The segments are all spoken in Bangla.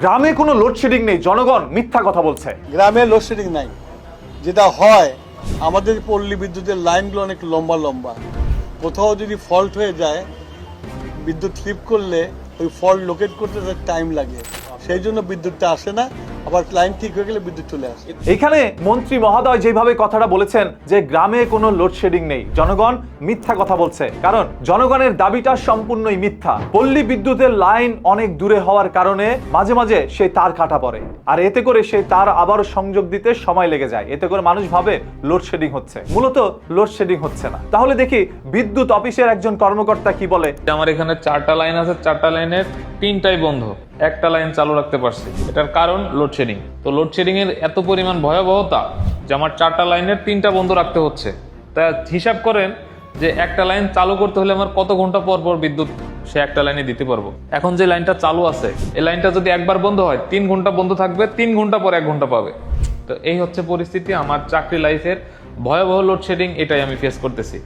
গ্রামে কোনো লোডশেডিং নেই, জনগণ মিথ্যা কথা বলছে। গ্রামে লোডশেডিং নাই, যেটা হয় আমাদের পল্লী বিদ্যুতের লাইনগুলো অনেক লম্বা লম্বা। কোথাও যদি ফল্ট হয়ে যায়, বিদ্যুৎ স্লিপ করলে ওই ফল্ট লোকেট করতে টাইম লাগে, সেই জন্য বিদ্যুৎটা আসে না। আবার লাইন ঠিক হয়ে গেলে বিদ্যুৎ চলে আসে। এখানে মন্ত্রী মহোদয় যেভাবে কথাটা বলেছেন যে গ্রামে কোনো লোডশেডিং নেই, জনগণ মিথ্যা কথা বলছে, কারণ জনগণের দাবিটা সম্পূর্ণই মিথ্যা। পল্লী বিদ্যুতের লাইন অনেক দূরে হওয়ার কারণে মাঝে মাঝে সেই তার কাটা পড়ে, আর এতে করে সেই তার আবারও সংযোগ দিতে সময় লেগে যায়। এতে করে মানুষ ভাবে লোডশেডিং হচ্ছে, মূলত লোডশেডিং হচ্ছে না। তাহলে দেখি বিদ্যুৎ অফিসের একজন কর্মকর্তা কি বলে। আমার এখানে 4টা লাইন আছে, 4টা লাইনের 3টাই বন্ধ, একটা লাইন চালু রাখতে পারছি। এটার কারণ লোডশেডিং। তো লোডশেডিং এর এত পরিমাণ ভয়াবহতা যে আমার 4টা লাইনের 3টা বন্ধ রাখতে হচ্ছে। তা হিসাব করেন যে একটা লাইন চালু করতে হলে আমার কত ঘন্টা পর পর বিদ্যুৎ সে একটা লাইনে দিতে পারবো। এখন যে লাইনটা চালু আছে, এই লাইনটা যদি একবার বন্ধ হয় 3 ঘন্টা বন্ধ থাকবে, 3 ঘন্টা পর 1 ঘন্টা পাবে। তো এই হচ্ছে পরিস্থিতি। আমার চাকরি লাইফের ভয়াবহ লোডশেডিং, এটাই আমি ফেস করতেছি।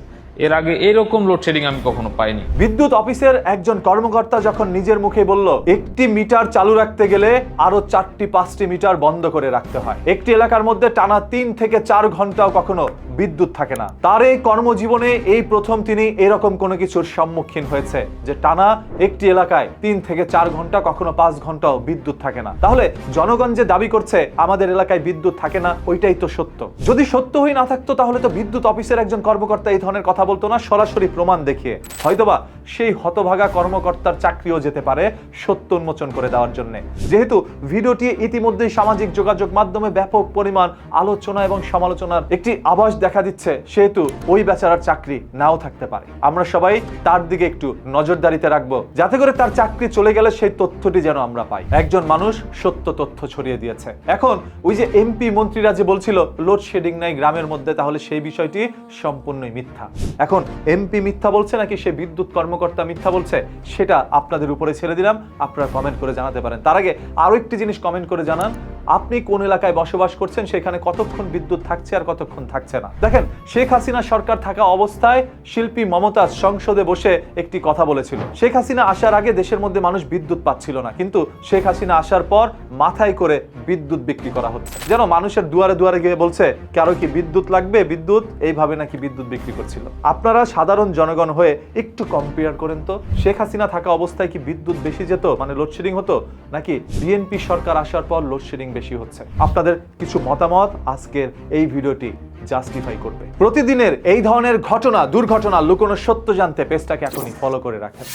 এর আগে এরকম লোডশেডিং আমি কখনো পাইনি। বিদ্যুৎ অফিসের একজন কর্মকর্তা যখন নিজের মুখে বলল একটি মিটার চালু রাখতে গেলে আরো 4টি-5টি মিটার বন্ধ করে রাখতে হয়, একটি এলাকার মধ্যে টানা 3 থেকে 4 ঘন্টাও কখনো বিদ্যুৎ থাকে না। তার এই কর্মজীবনে এই প্রথম তিনি এরকম কোনো কিছুর সম্মুখীন হয়েছে যে টানা একটি এলাকায় 3 থেকে 4 ঘন্টা, কখনো 5 ঘন্টাও বিদ্যুৎ থাকে না। তাহলে জনগণ যে দাবি করছে আমাদের এলাকায় বিদ্যুৎ থাকে না, ওইটাই তো সত্য। যদি সত্য হয়ে না থাকতো তাহলে তো বিদ্যুৎ অফিসের একজন কর্মকর্তা এই ধরনের কথা বলতো না, সরাসরি প্রমাণ দেখিয়ে। হয়তোবা সেই হতভাগা কর্মকর্তার চাকরিও যেতে পারে সত্য উন্মোচন করে দেওয়ার জন্য। যেহেতু ভিডিওটি ইতিমধ্যেই সামাজিক যোগাযোগ মাধ্যমে ব্যাপক পরিমাণ আলোচনা এবং সমালোচনার একটি আভাস দেখা দিচ্ছে, সেহেতু ওই বেচারার চাকরি নাও থাকতে পারে। আমরা সবাই তার দিকে একটু নজরদারিতে রাখবো, যাতে করে তার চাকরি চলে গেলে সেই তথ্যটি যেন আমরা পাই। একজন মানুষ সত্য তথ্য ছড়িয়ে দিয়েছে। এখন ওই যে এমপি মন্ত্রীরা যে বলছিল লোডশেডিং নাই গ্রামের মধ্যে, তাহলে সেই বিষয়টি সম্পূর্ণই মিথ্যা। এখন এমপি মিথ্যা বলছে নাকি সে বিদ্যুৎ কর্মকর্তা মিথ্যা বলছে, সেটা আপনাদের উপরে ছেড়ে দিলাম। আপনারা কমেন্ট করে জানাতে পারেন। তার আগে আরো একটি জিনিস কমেন্ট করে জানান, আপনি কোন এলাকায় বসবাস করছেন, সেখানে কতক্ষণ বিদ্যুৎ থাকছে আর কতক্ষণ থাকছে না। দেখেন, শেখ হাসিনা সরকার থাকা অবস্থায় শিল্পী মমতাজ সংসদে বসে একটি কথা বলেছিল। শেখ হাসিনা আসার আগে দেশের মধ্যে মানুষ বিদ্যুৎ পাচ্ছিল না, কিন্তু শেখ হাসিনা আসার পর মাথায় করে বিদ্যুৎ বিক্রি করা হচ্ছে, যেন মানুষের দুয়ারে দুয়ারে গিয়ে বলছে কারো কি বিদ্যুৎ লাগবে, বিদ্যুৎ, এইভাবে নাকি বিদ্যুৎ বিক্রি করছিল। আপনারা সাধারণ জনগণ হয়ে একটু কম্পেয়ার করেন তো, শেখ হাসিনা থাকা অবস্থায় কি বিদ্যুৎ বেশি যেত, মানে লোডশেডিং হতো, নাকি বিএনপি সরকার আসার পর লোডশেডিং বেশি হচ্ছে? আপনাদের কিছু মতামত আজকের এই ভিডিওটি জাস্টিফাই করবে। প্রতিদিনের এই ধরনের ঘটনা, দুর্ঘটনা, লুকোনো সত্য জানতে পেজটাকে এখনই ফলো করে রাখেন।